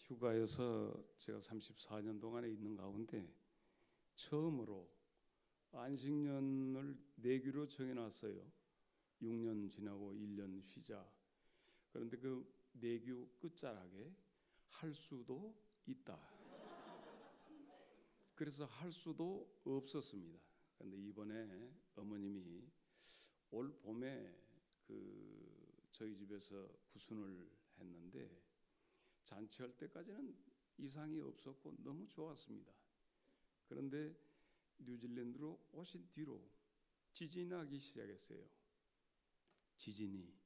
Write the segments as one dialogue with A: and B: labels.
A: 휴가에서 제가 34년 동안에 있는 가운데 처음으로 안식년을 내규로 정해놨어요. 6년 지나고 1년 쉬자. 그런데 그 내규 끝자락에 할 수도 있다. 그래서 할 수도 없었습니다. 그런데 이번에 어머님이 올 봄에 저희 집에서 구순을 했는데 잔치할 때까지는 이상이 없었고 너무 좋았습니다. 그런데 뉴질랜드로 오신 뒤로 지진이 나기 시작했어요. 지진이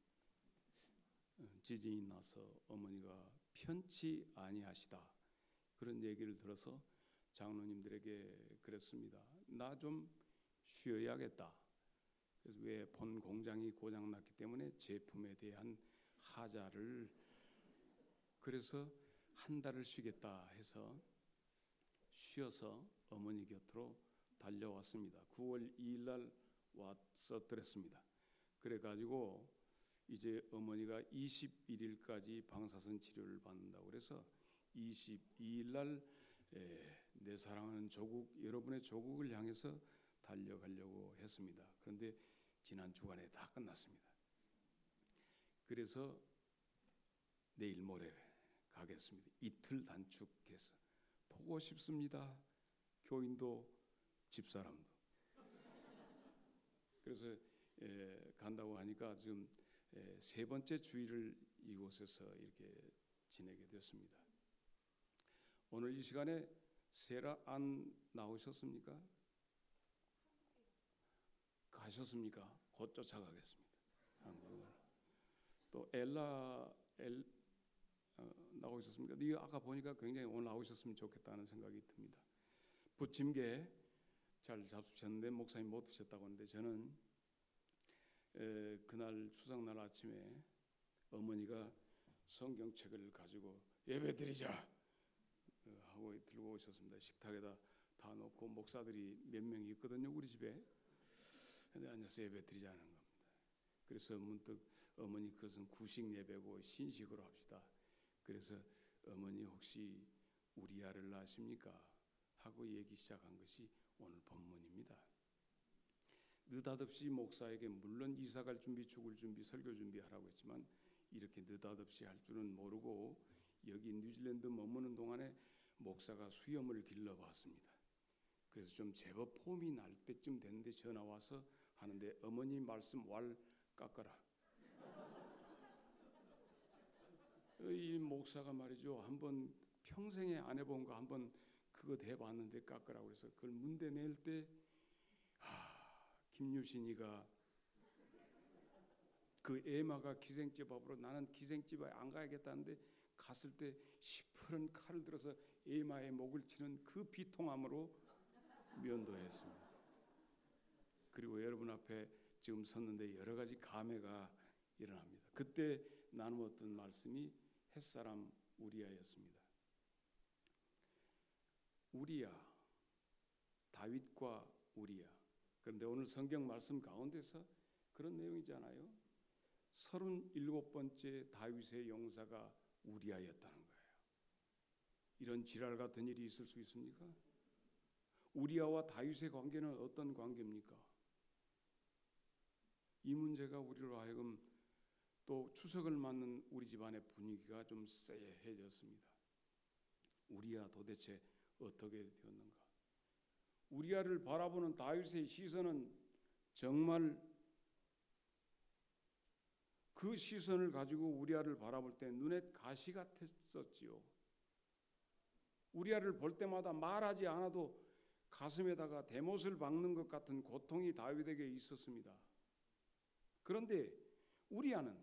A: 나서 어머니가 편치 아니하시다 그런 얘기를 들어서 장로님들에게 그랬습니다. 나 좀 쉬어야겠다. 그래서 왜 본 공장이 고장났기 때문에 제품에 대한 하자를 그래서 한 달을 쉬겠다 해서 쉬어서 어머니 곁으로 달려왔습니다. 9월 2일 날 와서 드렸습니다. 그래가지고 이제 어머니가 21일까지 방사선 치료를 받는다고 그래서 22일 날 내 사랑하는 조국, 여러분의 조국을 향해서 달려가려고 했습니다. 그런데 지난 주간에 다 끝났습니다. 그래서 내일 모레 가겠습니다. 이틀 단축해서 보고 싶습니다. 교인도 집사람도. 그래서 간다고 하니까 지금 세 번째 주일을 이곳에서 이렇게 지내게 되었습니다. 오늘 이 시간에 세라 안 나오셨습니까? 가셨습니까? 곧 쫓아가겠습니다. 또 엘라 나오셨습니까? 네 아까 보니까 굉장히 오늘 나오셨으면 좋겠다는 생각이 듭니다. 부침개 잘 잡수셨는데 목사님 못 드셨다고 하는데 저는 그날 추석날 아침에 어머니가 성경책을 가지고 예배드리자 하고 들고 오셨습니다. 식탁에다 다 놓고 목사들이 몇 명이 있거든요 우리 집에. 근데 앉아서 예배드리자는 겁니다. 그래서 문득 어머니 그것은 구식 예배고 신식으로 합시다. 그래서 어머니 혹시 우리아를 아십니까? 하고 얘기 시작한 것이 오늘 본문입니다. 느닷없이 목사에게 물론 이사갈 준비, 죽을 준비, 설교 준비하라고 했지만 이렇게 느닷없이 할 줄은 모르고 여기 뉴질랜드 머무는 동안에 목사가 수염을 길러봤습니다. 그래서 좀 제법 폼이 날 때쯤 됐는데 전화 와서 하는데 어머니 말씀 왈 깎아라. 이 목사가 말이죠. 한번 평생에 안 해본 거 한번 그거 해봤는데 깎으라고 그래서 그걸 문대 낼 때 김유신이가 그 에마가 기생집 앞으로 나는 기생집에 안 가야겠다는데 갔을 때 시퍼런 칼을 들어서 에마의 목을 치는 그 비통함으로 면도했습니다. 그리고 여러분 앞에 지금 섰는데 여러 가지 감회가 일어납니다. 그때 나누었던 말씀이 햇사람 우리아였습니다. 우리아, 다윗과 우리아. 그런데 오늘 성경 말씀 가운데서 그런 내용이잖아요. 37번째 다윗의 용사가 우리아였다는 거예요. 이런 지랄 같은 일이 있을 수 있습니까? 우리아와 다윗의 관계는 어떤 관계입니까? 이 문제가 우리로 하여금 또 추석을 맞는 우리 집안의 분위기가 좀 쎄해졌습니다. 우리아 도대체 어떻게 되었는가? 우리아를 바라보는 다윗의 시선은 정말 그 시선을 가지고 우리아를 바라볼 때 눈에 가시 같았었지요. 우리아를 볼 때마다 말하지 않아도 가슴에다가 대못을 박는 것 같은 고통이 다윗에게 있었습니다. 그런데 우리아는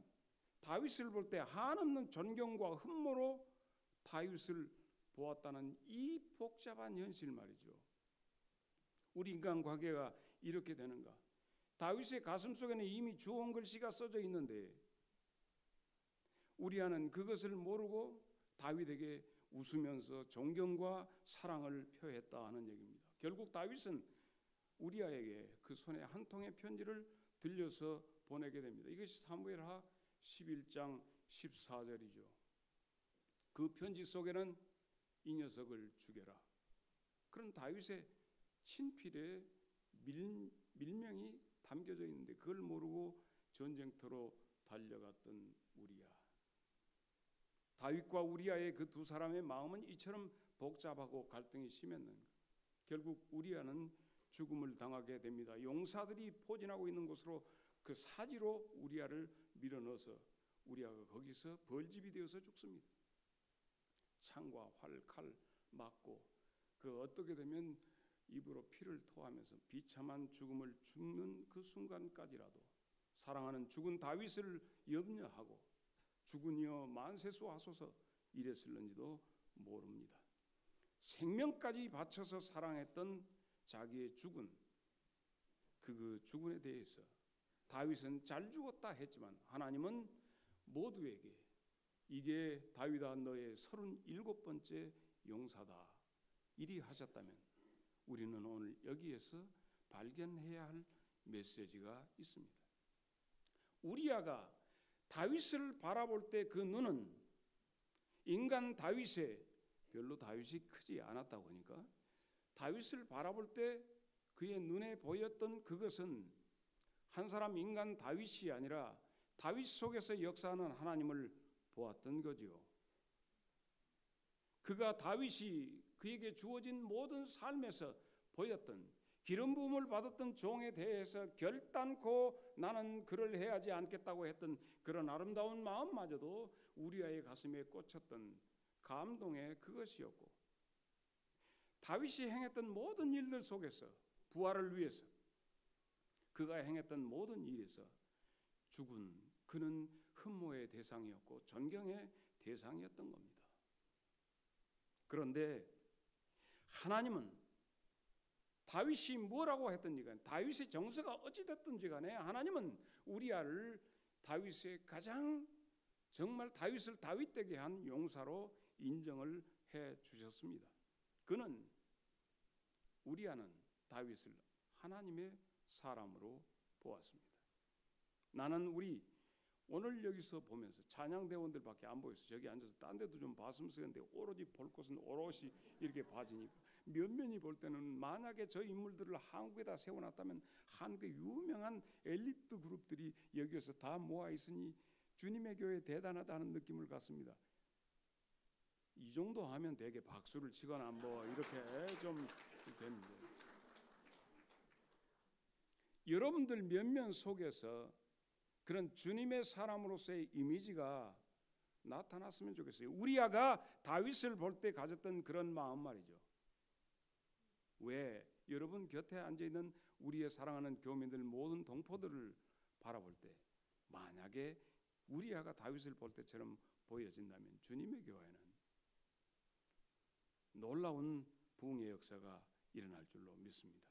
A: 다윗을 볼 때 한없는 존경과 흠모로 다윗을 보았다는 이 복잡한 현실 말이죠. 우리 인간 관계가 이렇게 되는가? 다윗의 가슴 속에는 이미 주홍 글씨가 써져 있는데 우리아는 그것을 모르고 다윗에게 웃으면서 존경과 사랑을 표했다 하는 얘기입니다. 결국 다윗은 우리아에게 그 손에 한 통의 편지를 들려서 보내게 됩니다. 이것이 사무엘하 11장 14절이죠. 그 편지 속에는 이 녀석을 죽여라, 그런 다윗의 친필의 밀명이 담겨져 있는데 그걸 모르고 전쟁터로 달려갔던 우리야. 다윗과 우리아의 그 두 사람의 마음은 이처럼 복잡하고 갈등이 심했는 것. 결국 우리아는 죽음을 당하게 됩니다. 용사들이 포진하고 있는 곳으로 그 사지로 우리아를 밀어넣어서 우리아가 거기서 벌집이 되어서 죽습니다. 창과 활, 칼 맞고 그 어떻게 되면 입으로 피를 토하면서 비참한 죽음을 죽는 그 순간까지라도 사랑하는 죽은 다윗을 염려하고 죽으니여 만세수 하소서 이랬을는지도 모릅니다. 생명까지 바쳐서 사랑했던 자기의 죽은 그 죽음에 대해서 다윗은 잘 죽었다 했지만 하나님은 모두에게 이게 다윗아 너의 37번째 용사다 이리 하셨다면 우리는 오늘 여기에서 발견해야 할 메시지가 있습니다. 우리아가 다윗을 바라볼 때 그 눈은 인간 다윗의 별로 다윗이 크지 않았다고 하니까 다윗을 바라볼 때 그의 눈에 보였던 그것은 한 사람 인간 다윗이 아니라 다윗 속에서 역사하는 하나님을 보았던 거지요. 그가 다윗이 그에게 주어진 모든 삶에서 보였던 기름 부음을 받았던 종에 대해서 결단코 나는 그를 해하지 않겠다고 했던 그런 아름다운 마음마저도 우리아의 가슴에 꽂혔던 감동의 그것이었고, 다윗이 행했던 모든 일들 속에서 부활을 위해서 그가 행했던 모든 일에서 죽은 그는 흠모의 대상이었고 존경의 대상이었던 겁니다. 그런데 하나님은 다윗이 뭐라고 했든지 간에 다윗의 정서가 어찌됐든지 간에 하나님은 우리아를 다윗의 가장 정말 다윗을 다윗되게 한 용사로 인정을 해 주셨습니다. 그는 우리아는 다윗을 하나님의 사람으로 보았습니다. 나는 우리 오늘 여기서 보면서 찬양대원들밖에 안 보여서 저기 앉아서 딴 데도 좀 봤으면 쓰는데 오로지 볼 곳은 오롯이 이렇게 봐지니까 면면이 볼 때는 만약에 저 인물들을 한국에다 세워놨다면 한국의 유명한 엘리트 그룹들이 여기에서 다 모아 있으니 주님의 교회 대단하다는 느낌을 갖습니다. 이 정도 하면 되게 박수를 치거나 뭐 이렇게 좀 되는데 여러분들 면면 속에서 그런 주님의 사람으로서의 이미지가 나타났으면 좋겠어요. 우리아가 다윗을 볼 때 가졌던 그런 마음 말이죠. 왜 여러분 곁에 앉아있는 우리의 사랑하는 교민들 모든 동포들을 바라볼 때 만약에 우리아가 다윗을 볼 때처럼 보여진다면 주님의 교회는 놀라운 부흥의 역사가 일어날 줄로 믿습니다.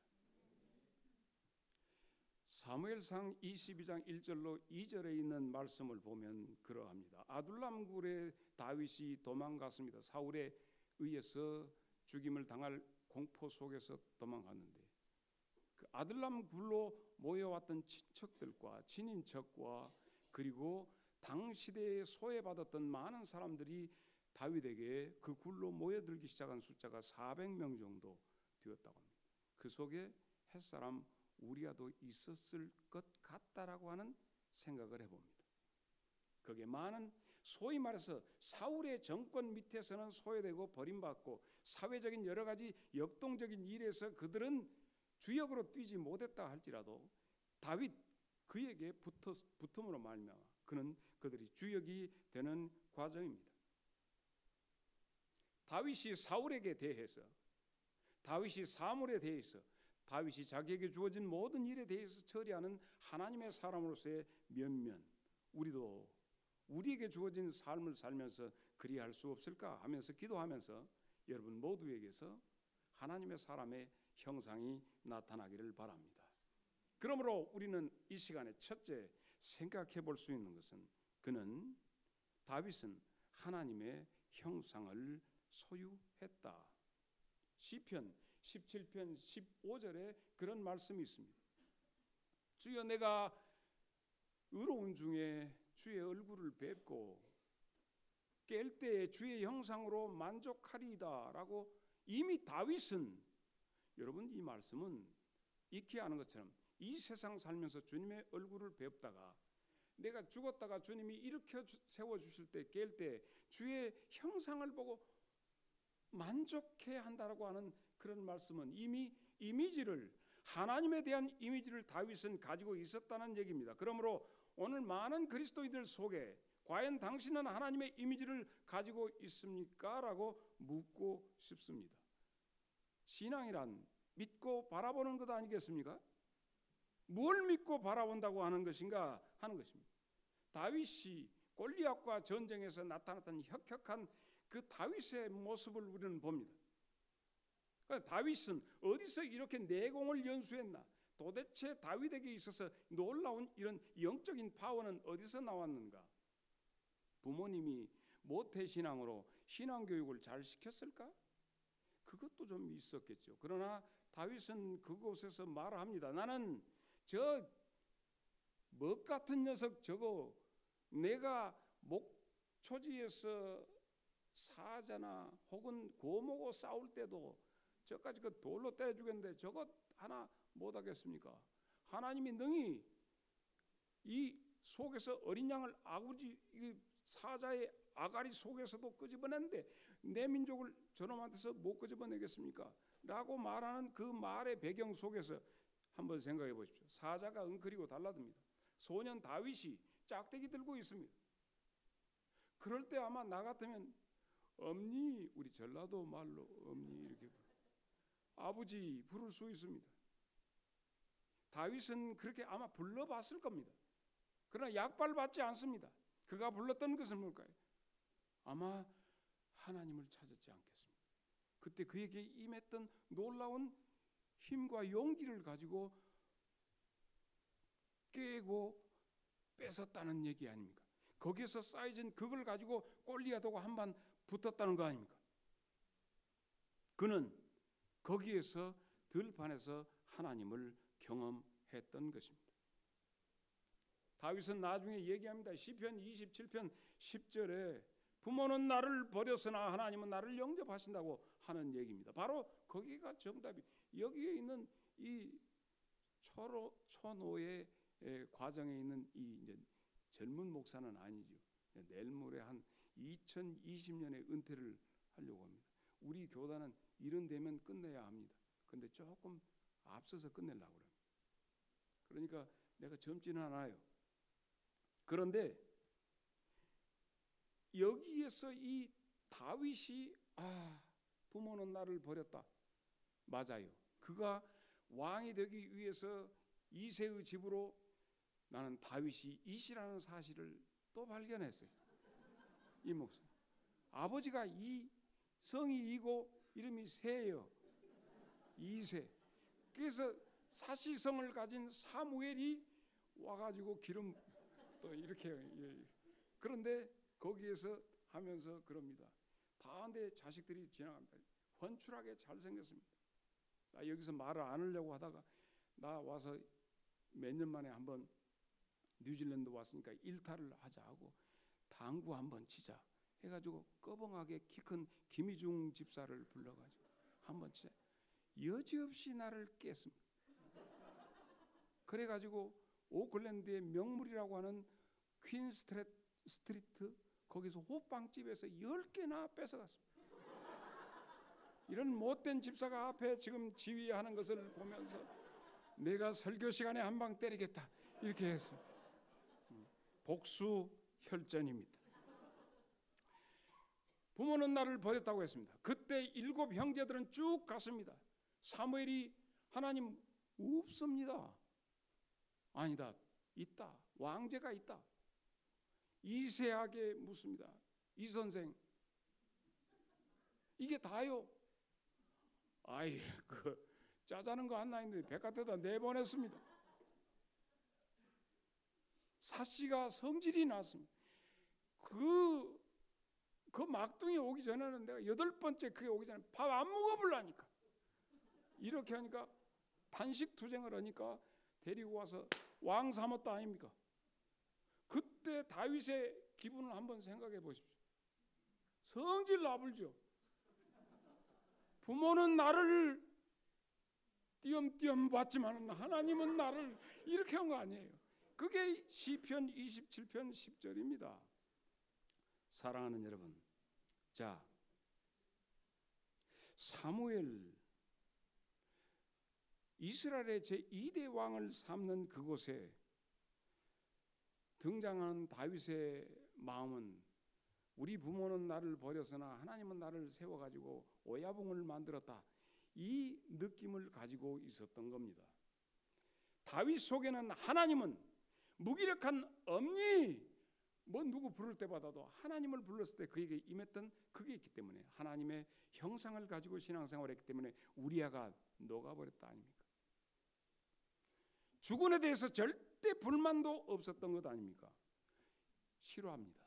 A: 사무엘상 22장 1절로 2절에 있는 말씀을 보면 그러합니다. 아둘람 굴에 다윗이 도망갔습니다. 사울에 의해서 죽임을 당할 공포 속에서 도망갔는데 그 아둘람 굴로 모여왔던 친척들과 친인척과 그리고 당시대에 소외받았던 많은 사람들이 다윗에게 그 굴로 모여들기 시작한 숫자가 400명 정도 되었다고 합니다. 그 속에 햇사람 우리아도 있었을 것 같다라고 하는 생각을 해봅니다. 거기에 많은 소위 말해서 사울의 정권 밑에서는 소외되고 버림받고 사회적인 여러 가지 역동적인 일에서 그들은 주역으로 뛰지 못했다 할지라도 다윗 그에게 붙음으로 말미암아 그는 그들이 주역이 되는 과정입니다. 다윗이 사울에게 대해서 다윗이 사물에 대해서 다윗이 자기에게 주어진 모든 일에 대해서 처리하는 하나님의 사람으로서의 면면 우리도 우리에게 주어진 삶을 살면서 그리할 수 없을까 하면서 기도하면서 여러분 모두에게서 하나님의 사람의 형상이 나타나기를 바랍니다. 그러므로 우리는 이 시간에 첫째 생각해 볼 수 있는 것은 다윗은 하나님의 형상을 소유했다. 시편 17편 15절에 그런 말씀이 있습니다. 주여 내가 의로운 중에 주의 얼굴을 뵙고 깰 때에 주의 형상으로 만족하리이다라고 이미 다윗은, 여러분 이 말씀은 익히 아는 것처럼 이 세상 살면서 주님의 얼굴을 배웠다가 내가 죽었다가 주님이 일으켜 세워주실 때 깰 때 주의 형상을 보고 만족해야 한다라고 하는 그런 말씀은 이미 이미지를, 하나님에 대한 이미지를 다윗은 가지고 있었다는 얘기입니다. 그러므로 오늘 많은 그리스도인들 속에 과연 당신은 하나님의 이미지를 가지고 있습니까? 라고 묻고 싶습니다. 신앙이란 믿고 바라보는 것 아니겠습니까? 뭘 믿고 바라본다고 하는 것인가 하는 것입니다. 다윗이 골리앗과 전쟁에서 나타났던 혁혁한 그 다윗의 모습을 우리는 봅니다. 그러니까 다윗은 어디서 이렇게 내공을 연수했나? 도대체 다윗에게 있어서 놀라운 이런 영적인 파워는 어디서 나왔는가? 부모님이 모태신앙으로 신앙교육을 잘 시켰을까? 그것도 좀 있었겠죠. 그러나 다윗은 그곳에서 말합니다. 나는 저 먹 같은 녀석 저거 내가 목초지에서 사자나 혹은 고모고 싸울 때도 저까지 그 돌로 때려 죽였는데 저것 하나 못 하겠습니까? 하나님이 능히 이 속에서 어린 양을 아구지 사자의 아가리 속에서도 끄집어냈는데 내 민족을 저놈한테서 못 끄집어내겠습니까? 라고 말하는 그 말의 배경 속에서 한번 생각해 보십시오. 사자가 엉클이고 달라듭니다. 소년 다윗이 짝대기 들고 있습니다. 그럴 때 아마 나 같으면 엄니, 우리 전라도 말로 엄니 이렇게 아버지 부를 수 있습니다. 다윗은 그렇게 아마 불러봤을 겁니다. 그러나 약발받지 않습니다. 그가 불렀던 것은 뭘까요? 아마 하나님을 찾았지 않겠습니까? 그때 그에게 임했던 놀라운 힘과 용기를 가지고 깨고 뺏었다는 얘기 아닙니까? 거기에서 쌓여진 그걸 가지고 골리앗하고 한번 붙었다는 거 아닙니까? 그는 거기에서 들판에서 하나님을 경험했던 것입니다. 다윗은 나중에 얘기합니다. 시편 27편 10절에 부모는 나를 버렸으나 하나님은 나를 영접하신다고 하는 얘기입니다. 바로 거기가 정답이. 여기에 있는 이 초노의 과정에 있는 이 이제 젊은 목사는 아니죠. 내일 모레 한 2020년에 은퇴를 하려고 합니다. 우리 교단은 이런 되면 끝내야 합니다. 근데 조금 앞서서 끝내려고 합니다. 그러니까 내가 젊지는 않아요. 그런데 여기에서 이 다윗이 부모는 나를 버렸다. 맞아요. 그가 왕이 되기 위해서 이새의 집으로 나는 다윗이 이시라는 사실을 또 발견했어요. 이 목사. 아버지가 이 성이 이고 이름이 세예요. 이새. 그래서 사시성을 가진 사무엘이 와가지고 기름 또 이렇게. 그런데 거기에서 하면서 그럽니다. 다한테 자식들이 지나갑니다. 훤출하게 잘생겼습니다. 나 여기서 말을 안 하려고 하다가 나 와서 몇 년 만에 한번 뉴질랜드 왔으니까 일탈을 하자 하고 당구 한번 치자 해가지고 꺼벙하게 키 큰 김희중 집사를 불러가지고 한번 치자. 여지없이 나를 깼습니다. 그래가지고 오클랜드의 명물이라고 하는 퀸 스트리트 거기서 호빵집에서 10개나 뺏어갔습니다. 이런 못된 집사가 앞에 지금 지휘하는 것을 보면서 내가 설교 시간에 한 방 때리겠다 이렇게 했어요. 복수 혈전입니다. 부모는 나를 버렸다고 했습니다. 그때 7 형제들은 쭉 갔습니다. 사무엘이 하나님 없습니다. 아니다. 있다. 왕제가 있다. 이세하게 묻습니다. 이 선생 이게 다요? 아이 그 짜자는 거 하나 있는데 백화대다 내보냈습니다. 사씨가 성질이 났습니다. 그 막둥이 오기 전에는 내가 8번째 그게 오기 전에 밥 안 먹어볼라니까 이렇게 하니까 단식 투쟁을 하니까 데리고 와서 왕 삼았다 아닙니까? 그때 다윗의 기분을 한번 생각해 보십시오. 성질 나불죠. 부모는 나를 띄엄띄엄 봤지만 하나님은 나를 이렇게 한 거 아니에요. 그게 시편 27편 10절입니다. 사랑하는 여러분, 자, 사무엘, 이스라엘의 제2대 왕을 삼는 그곳에 등장하는 다윗의 마음은 우리 부모는 나를 버렸으나 하나님은 나를 세워가지고 오야붕을 만들었다, 이 느낌을 가지고 있었던 겁니다. 다윗 속에는 하나님은 무기력한 엄니, 뭐 누구 부를 때마다도 하나님을 불렀을 때 그에게 임했던 그게 있기 때문에, 하나님의 형상을 가지고 신앙생활을 했기 때문에 우리아가 녹아버렸다 아닙니까? 주군에 대해서 절대 불만도 없었던 것 아닙니까? 싫어합니다.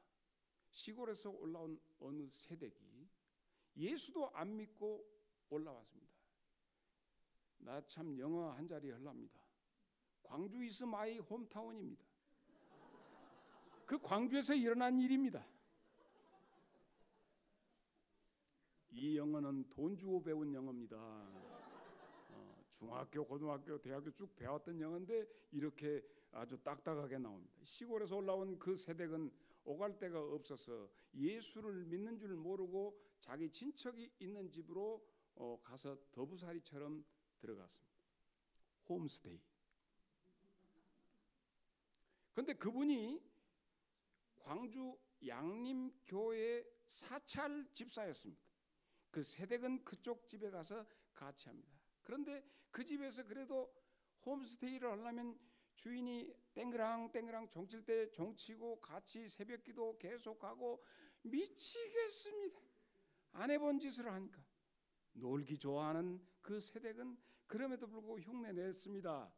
A: 시골에서 올라온 어느 세대기 예수도 안 믿고 올라왔습니다. 나 참 영어 한 자리 흘랍니다. 광주 is my 홈타운입니다. 그 광주에서 일어난 일입니다. 이 영어는 돈 주고 배운 영어입니다. 중학교, 고등학교, 대학교 쭉 배웠던 영어인데 이렇게 아주 딱딱하게 나옵니다. 시골에서 올라온 그 세대는 오갈 데가 없어서 예수를 믿는 줄 모르고 자기 친척이 있는 집으로 가서 더부살이처럼 들어갔습니다. 홈스테이. 그런데 그분이 광주 양림교회 사찰 집사였습니다. 그 세댁은 그쪽 집에 가서 같이 합니다. 그런데 그 집에서 그래도 홈스테이를 하려면 주인이 땡그랑 종칠 때 종치고 같이 새벽기도 계속하고 미치겠습니다. 안 해본 짓을 하니까. 놀기 좋아하는 그 세댁은 그럼에도 불구하고 흉내냈습니다.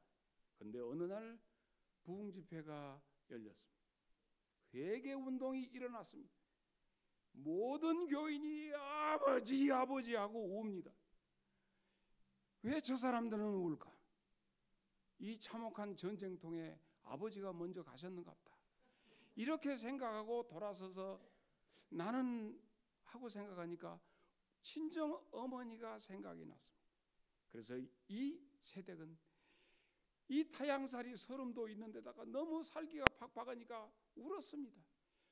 A: 그런데 어느 날 부흥집회가 열렸습니다. 회개운동이 일어났습니다. 모든 교인이 아버지 하고 웁니다. 왜 저 사람들은 울까? 이 참혹한 전쟁통에 아버지가 먼저 가셨는가 보다, 이렇게 생각하고 돌아서서 나는 하고 생각하니까 친정 어머니가 생각이 났습니다. 그래서 이 세댁은 이 타향살이 서름도 있는데다가 너무 살기가 팍팍하니까 울었습니다.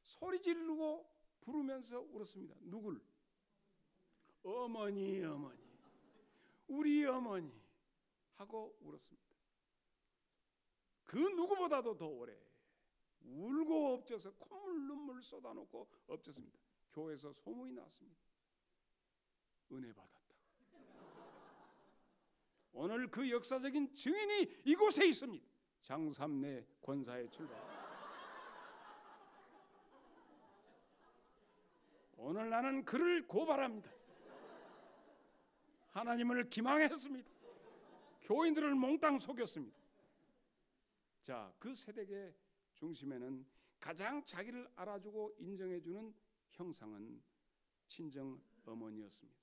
A: 소리 지르고 부르면서 울었습니다. 누굴? 어머니 우리 어머니 하고 울었습니다. 그 누구보다도 더 오래 울고 엎져서 콧물 눈물 쏟아놓고 엎졌습니다. 교회에서 소문이 났습니다. 은혜 받았다고. 오늘 그 역사적인 증인이 이곳에 있습니다. 장삼내 권사의 출발. 오늘 나는 그를 고발합니다. 하나님을 기망했습니다. 교인들을 몽땅 속였습니다. 자, 그 세대의 중심에는 가장 자기를 알아주고 인정해주는 형상은 친정 어머니였습니다.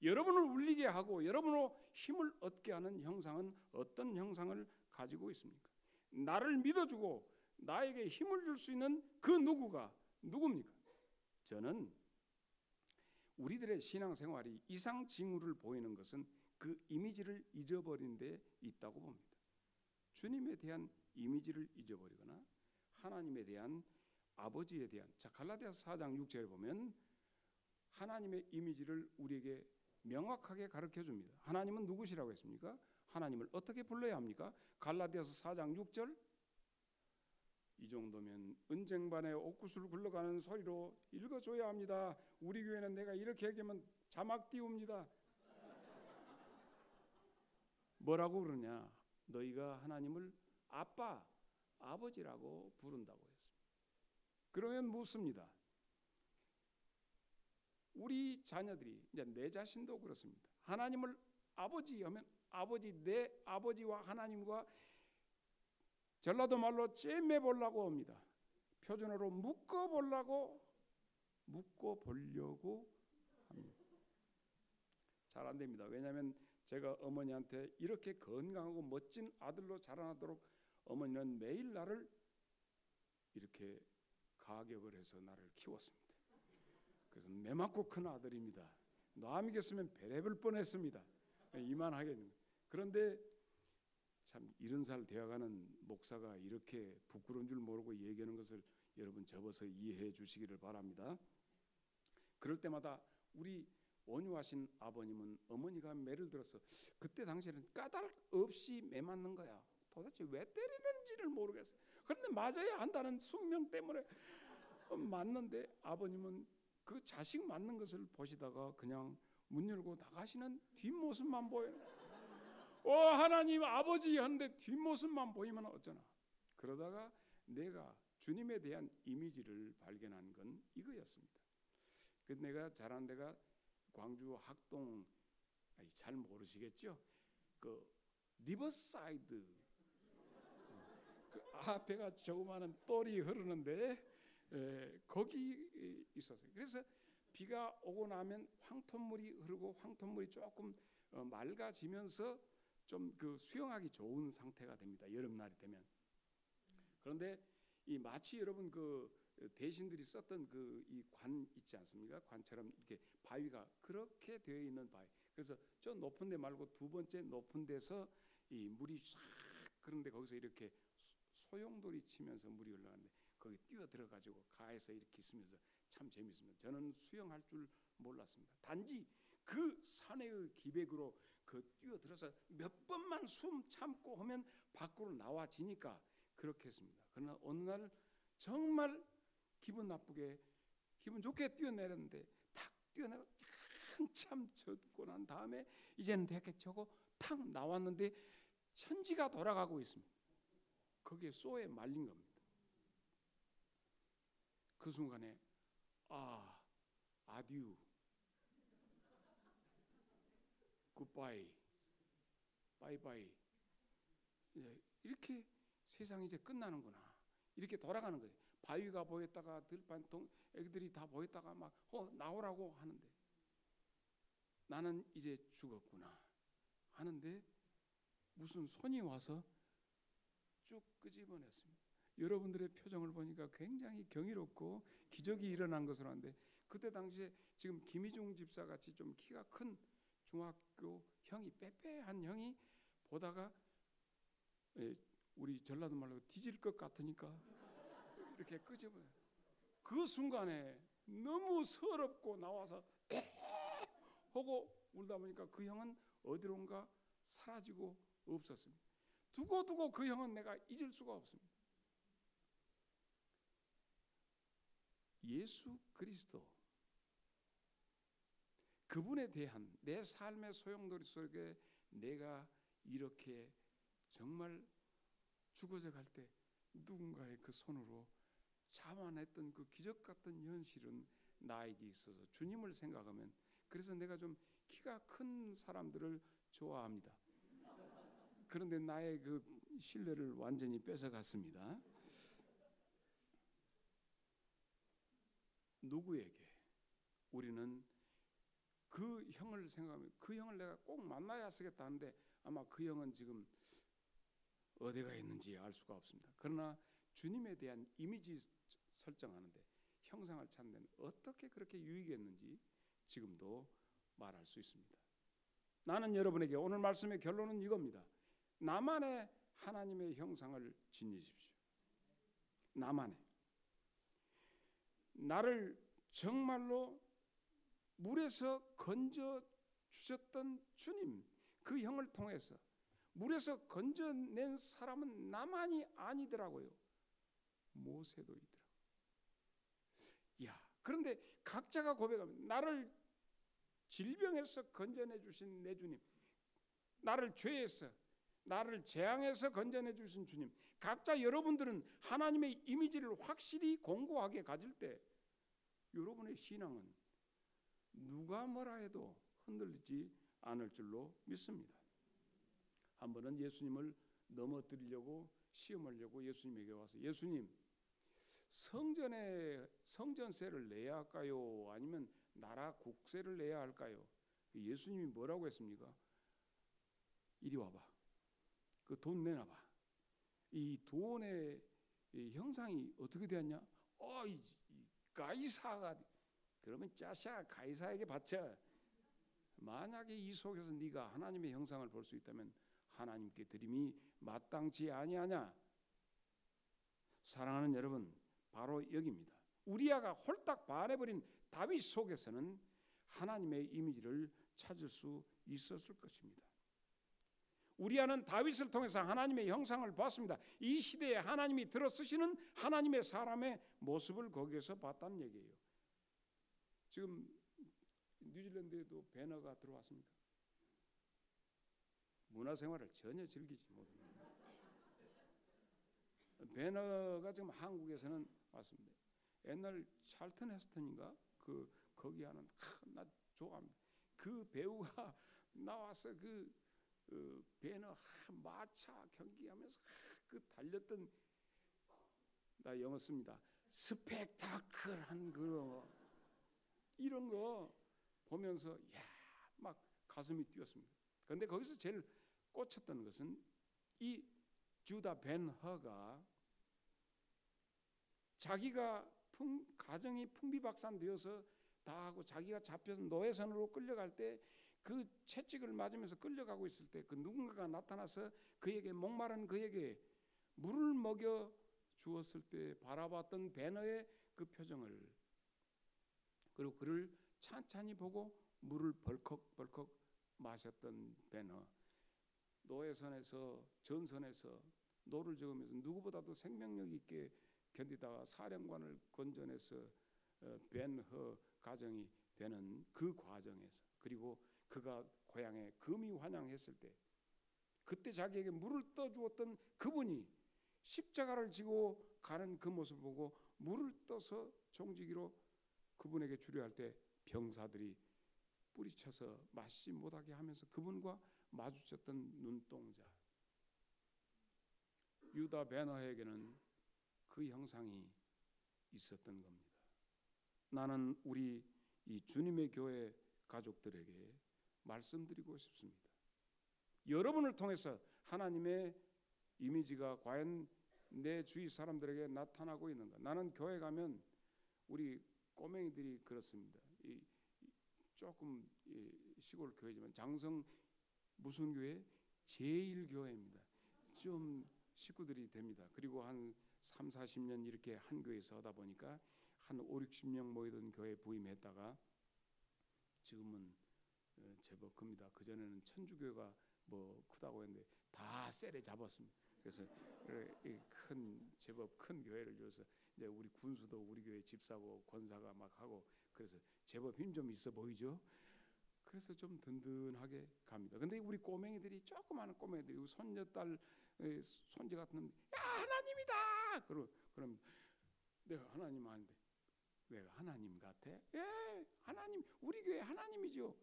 A: 여러분을 울리게 하고 여러분으로 힘을 얻게 하는 형상은 어떤 형상을 가지고 있습니까? 나를 믿어주고 나에게 힘을 줄 수 있는 그 누구가 누굽니까? 저는 우리들의 신앙생활이 이상징후를 보이는 것은 그 이미지를 잃어버린 데 있다고 봅니다. 주님에 대한 이미지를 잊어버리거나 하나님에 대한, 아버지에 대한, 자, 갈라디아서 4장 6절에 보면 하나님의 이미지를 우리에게 명확하게 가르쳐 줍니다. 하나님은 누구시라고 했습니까? 하나님을 어떻게 불러야 합니까? 갈라디아서 4장 6절, 이 정도면 은쟁반에 옥구슬 굴러가는 소리로 읽어줘야 합니다. 우리 교회는 내가 이렇게 얘기하면 자막 띄웁니다. 뭐라고 그러냐? 너희가 하나님을 아빠, 아버지라고 부른다고 했습니다. 그러면 묻습니다. 우리 자녀들이, 이제 내 자신도 그렇습니다. 하나님을 아버지 하면 아버지, 내 아버지와 하나님과 전라도 말로 잼매보려고 합니다. 표준어로 묶어보려고 합니다. 잘 안 됩니다. 왜냐하면 제가 어머니한테 이렇게 건강하고 멋진 아들로 자라나도록 어머니는 매일 나를 이렇게 가격을 해서 나를 키웠습니다. 그래서 매 맞고 큰 아들입니다. 남이겠으면 배려볼 뻔했습니다. 이만하겠는데. 그런데 참 70살 되어가는 목사가 이렇게 부끄러운 줄 모르고 얘기하는 것을 여러분 접어서 이해해 주시기를 바랍니다. 그럴 때마다 우리 온유하신 아버님은 어머니가 매를 들어서 그때 당시에는 까닭 없이 매 맞는 거야. 도대체 왜 때리는지를 모르겠어요. 그런데 맞아야 한다는 숙명 때문에 맞는데 아버님은 그 자식 맞는 것을 보시다가 그냥 문 열고 나가시는 뒷모습만 보여요. 하나님 아버지 하는데 뒷모습만 보이면 어쩌나. 그러다가 내가 주님에 대한 이미지를 발견한 건 이거였습니다. 그 내가 자란 데가 광주 학동, 잘 모르시겠죠? 그 리버사이드, 그 앞에가 조그마한 똘이 흐르는데 거기 있었어요. 그래서 비가 오고 나면 황토물이 흐르고 황토물이 조금 맑아지면서 좀 그 수영하기 좋은 상태가 됩니다. 여름날이 되면. 그런데 이 마치 여러분 그 대신들이 썼던 그 이 관 있지 않습니까? 관처럼 이렇게 바위가 그렇게 되어 있는 바위. 그래서 저 높은 데 말고 두 번째 높은 데서 이 물이 싹 그런데 거기서 이렇게 소용돌이 치면서 물이 흘러가는데 거기 뛰어 들어가지고 가에서 이렇게 있으면서 참 재밌습니다. 저는 수영할 줄 몰랐습니다. 단지 그 산의 기백으로 그 뛰어들어서 몇 번만 숨 참고 하면 밖으로 나와지니까 그렇게 했습니다. 그러나 어느 날 정말 기분 나쁘게 기분 좋게 뛰어내렸는데 탁 뛰어내고 한참 젖고 난 다음에 이제는 됐겠지 하고 탁 나왔는데 천지가 돌아가고 있습니다. 거기에 쏘에 말린 겁니다. 그 순간에 아듀 굿바이 바이바이 이렇게 세상이 이제 끝나는구나 이렇게 돌아가는 거예요. 바위가 보였다가 들판통 애기들이 다 보였다가 막 나오라고 하는데 나는 이제 죽었구나 하는데 무슨 손이 와서 쭉 끄집어냈습니다. 여러분들의 표정을 보니까 굉장히 경이롭고 기적이 일어난 것으로 하는데 그때 당시에 지금 김희중 집사 같이 좀 키가 큰 중학교 형이 빼빼한 형이 보다가 우리 전라도 말로 뒤질 것 같으니까 이렇게 끄집어. 그 순간에 너무 서럽고 나와서 하고 울다 보니까 그 형은 어디론가 사라지고 없었습니다. 두고 그 형은 내가 잊을 수가 없습니다. 예수 그리스도 그분에 대한 내 삶의 소용돌이 속에 내가 이렇게 정말 죽어져 갈 때 누군가의 그 손으로 잡아냈던 그 기적 같은 현실은 나에게 있어서 주님을 생각하면 그래서 내가 좀 키가 큰 사람들을 좋아합니다. 그런데 나의 그 신뢰를 완전히 뺏어갔습니다. 누구에게 우리는 그 형을 생각하면 그 형을 내가 꼭 만나야 쓰겠다 하는데 아마 그 형은 지금 어디가 있는지 알 수가 없습니다. 그러나 주님에 대한 이미지 설정하는데 형상을 찾는 데는 어떻게 그렇게 유익했는지 지금도 말할 수 있습니다. 나는 여러분에게 오늘 말씀의 결론은 이겁니다. 나만의 하나님의 형상을 지니십시오. 나만의 나를 정말로 물에서 건져 주셨던 주님 그 형을 통해서 물에서 건져낸 사람은 나만이 아니더라고요. 모세도 있더라고요. 그런데 각자가 고백하면 나를 질병에서 건져내 주신 내 주님, 나를 죄에서 나를 재앙에서 건져내 주신 주님, 각자 여러분들은 하나님의 이미지를 확실히 공고하게 가질 때 여러분의 신앙은 누가 뭐라 해도 흔들리지 않을 줄로 믿습니다. 한 번은 예수님을 넘어뜨리려고 시험하려고 예수님에게 와서 예수님 성전세를 내야 할까요? 아니면 나라 국세를 내야 할까요? 예수님이 뭐라고 했습니까? 이리 와봐. 그 돈 내놔봐. 이 돈의 형상이 어떻게 되었냐? 이 가이사가 그러면 짜샤 가이사에게 바쳐. 만약에 이 속에서 네가 하나님의 형상을 볼 수 있다면 하나님께 드림이 마땅치 아니하냐? 사랑하는 여러분, 바로 여기입니다. 우리아가 홀딱 반해버린 다윗 속에서는 하나님의 이미지를 찾을 수 있었을 것입니다. 우리아는 다윗을 통해서 하나님의 형상을 봤습니다. 이 시대에 하나님이 들어쓰시는 하나님의 사람의 모습을 거기에서 봤다는 얘기예요. 지금 뉴질랜드에도 배너가 들어왔습니까? 문화생활을 전혀 즐기지 못합니다. 배너가 지금 한국에서는 왔습니다. 옛날 찰튼 헤스턴인가 거기 하는 나 좋아합니다. 그 배우가 나와서 배너 마차 경기하면서 그 달렸던, 나 영어 씁니다. 스펙타클한 이런 거 보면서 막 가슴이 뛰었습니다. 그런데 거기서 제일 꽂혔던 것은 이 주다 벤 허가 자기가 가정이 풍비박산되어서 다 하고 자기가 잡혀서 노예선으로 끌려갈 때 그 채찍을 맞으면서 끌려가고 있을 때 그 누군가가 나타나서 그에게 목마른 그에게 물을 먹여 주었을 때 바라봤던 배너의 그 표정을, 그리고 그를 찬찬히 보고 물을 벌컥벌컥 마셨던 배너, 노예선에서 전선에서 노를 저으면서 누구보다도 생명력 있게 견디다가 사령관을 건져내서 벤허 가정이 되는 그 과정에서, 그리고 그가 고향에 금이 환영했을 때 그때 자기에게 물을 떠주었던 그분이 십자가를 지고 가는 그 모습을 보고 물을 떠서 종지기로 그분에게 주려 할 때 병사들이 뿌리쳐서 마시지 못하게 하면서 그분과 마주쳤던 눈동자, 유다 베너에게는 그 형상이 있었던 겁니다. 나는 우리 이 주님의 교회 가족들에게 말씀드리고 싶습니다. 여러분을 통해서 하나님의 이미지가 과연 내 주위 사람들에게 나타나고 있는가? 나는 교회 가면 우리 꼬맹이들이 그렇습니다. 조금 시골 교회지만 장성 무슨 교회? 제1교회입니다. 좀 식구들이 됩니다. 그리고 한 3, 40년 이렇게 한 교회에서 하다 보니까 한 5, 60명 모이던 교회에 부임했다가 지금은 제법 큽니다. 그전에는 천주교가 뭐 크다고 했는데 다 셀에 잡았습니다. 그래서 제법 큰 교회를 줘서 이제 우리 군수도 우리 교회 집사고 권사가 막 하고, 그래서 제법 힘 좀 있어 보이죠. 그래서 좀 든든하게 갑니다. 근데 우리 꼬맹이들이, 조그마한 꼬맹이들이 손녀딸 손지 같은 놈, 야 하나님이다. 그럼 내가 하나님 아닌데 내가 하나님 같아? 예, 하나님, 우리 교회 하나님이죠.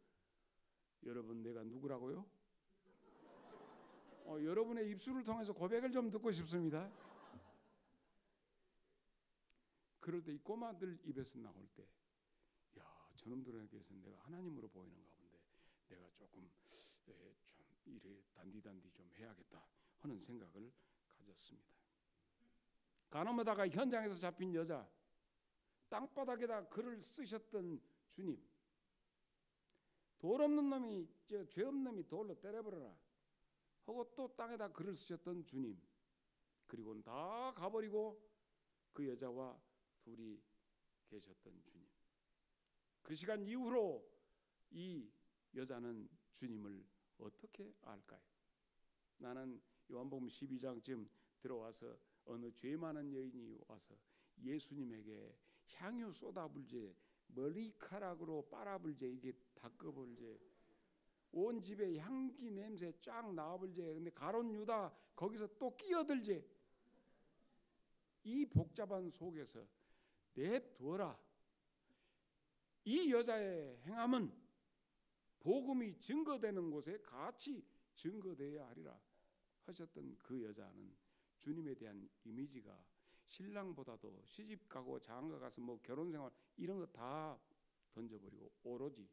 A: 여러분, 내가 누구라고요? 여러분의 입술을 통해서 고백을 좀 듣고 싶습니다. 그럴 때 이 꼬마들 입에서 나올 때, 야, 저놈들에게서는 내가 하나님으로 보이는가 본데 내가 조금 좀 이래 단디단디 좀 해야겠다 하는 생각을 가졌습니다. 가나마다가 현장에서 잡힌 여자, 땅바닥에다 글을 쓰셨던 주님, 돌 없는 놈이 죄 없는 놈이 돌로 때려버려라 하고 또 땅에다 글을 쓰셨던 주님, 그리고는 다 가버리고 그 여자와 둘이 계셨던 주님. 그 시간 이후로 이 여자는 주님을 어떻게 알까요? 나는 요한복음 12장쯤 들어와서 어느 죄 많은 여인이 와서 예수님에게 향유 쏟아불제, 머리카락으로 빨아불제, 이게 닦아불제, 온 집에 향기 냄새 쫙 나와불제. 근데 가룟 유다 거기서 또 끼어들제. 이 복잡한 속에서 냅두어라. 이 여자의 행함은 복음이 증거되는 곳에 같이 증거되어야 하리라 하셨던 그 여자는 주님에 대한 이미지가 신랑보다도 시집가고 장가가서 뭐 결혼생활 이런 거 다 던져버리고 오로지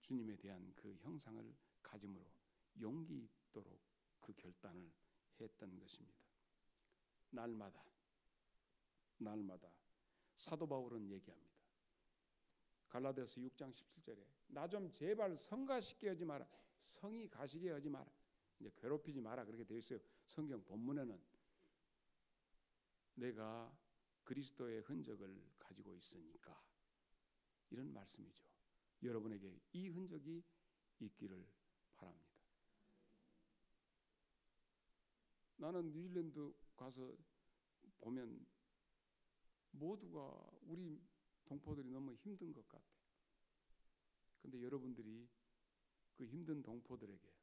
A: 주님에 대한 그 형상을 가짐으로 용기 있도록 그 결단을 했던 것입니다. 날마다 사도 바울은 얘기합니다. 갈라디아서 6장 17절에 나 좀 제발 성가시게 하지 마라. 성이 가시게 하지 마라. 이제 괴롭히지 마라 그렇게 되어 있어요. 성경 본문에는 내가 그리스도의 흔적을 가지고 있으니까 이런 말씀이죠. 여러분에게 이 흔적이 있기를 바랍니다. 나는 뉴질랜드 가서 보면 모두가 우리 동포들이 너무 힘든 것 같아. 근데 여러분들이 그 힘든 동포들에게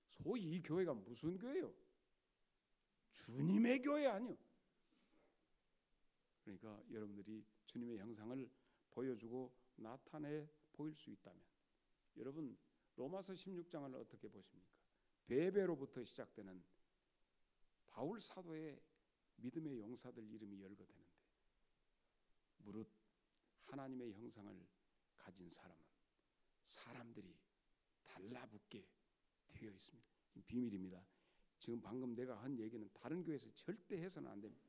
A: 소위 이 교회가 무슨 교회요? 주님의 교회 아니요. 그러니까 여러분들이 주님의 형상을 보여주고 나타내 보일 수 있다면 여러분 로마서 16장을 어떻게 보십니까? 베베로부터 시작되는 바울 사도의 믿음의 용사들 이름이 열거되는데 무릇 하나님의 형상을 가진 사람은 사람들이 달라붙게 되어 있습니다. 비밀입니다. 지금 방금 내가 한 얘기는 다른 교회에서 절대 해서는 안 됩니다.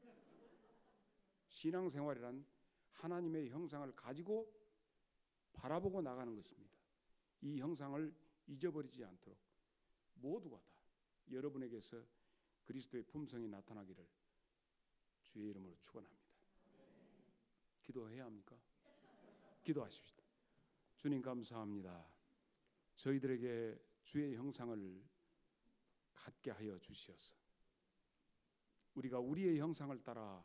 A: 신앙생활이란 하나님의 형상을 가지고 바라보고 나가는 것입니다. 이 형상을 잊어버리지 않도록 모두가 다 여러분에게서 그리스도의 품성이 나타나기를 주의 이름으로 축원합니다. 기도해야 합니까? 기도하십시다. 주님 감사합니다. 저희들에게 주의 형상을 갖게 하여 주시어서 우리가 우리의 형상을 따라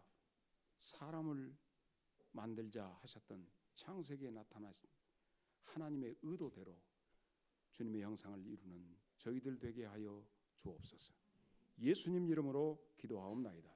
A: 사람을 만들자 하셨던 창세기에 나타나신 하나님의 의도대로 주님의 형상을 이루는 저희들 되게 하여 주옵소서. 예수님 이름으로 기도하옵나이다.